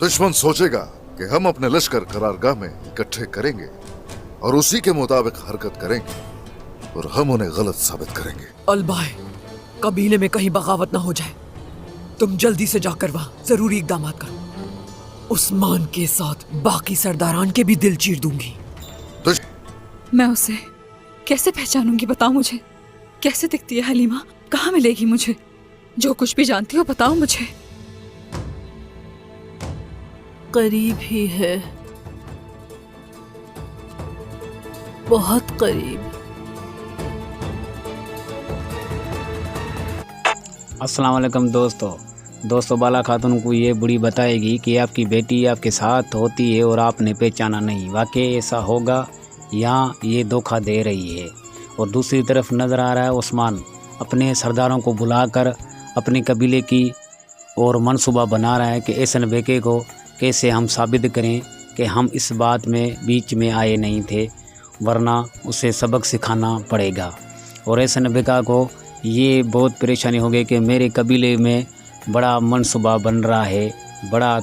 दुश्मन सोचेगा कि हम अपने लश्कर करारगाह में इकट्ठे करेंगे और उसी के मुताबिक हरकत करेंगे और हम उन्हें गलत साबित करेंगे। अलबाई, कबीले में कहीं बगावत ना हो जाए। तुम जल्दी से जाकर वहाँ जरूरी इकदाम करो। उस्मान के साथ बाकी सरदारान के भी दिल चीर दूंगी। मैं उसे कैसे पहचानूंगी, बताओ मुझे। कैसे दिखती है हलीमा, कहाँ मिलेगी मुझे? जो कुछ भी जानती हो बताओ मुझे। करीब ही है, बहुत करीब। अस्सलाम वालेकुम दोस्तों बाला खातून को ये बुढ़ी बताएगी कि आपकी बेटी आपके साथ होती है और आपने पहचाना नहीं। वाकई ऐसा होगा या ये धोखा दे रही है? और दूसरी तरफ नज़र आ रहा है उस्मान अपने सरदारों को बुलाकर अपने कबीले की और मंसूबा बना रहा है कि एहसन बेके को कैसे हम साबित करें कि हम इस बात में बीच में आए नहीं थे, वरना उसे सबक सिखाना पड़ेगा। और एहसन बेका को ये बहुत परेशानी हो गई कि मेरे कबीले में बड़ा मंसूबा बन रहा है, बड़ा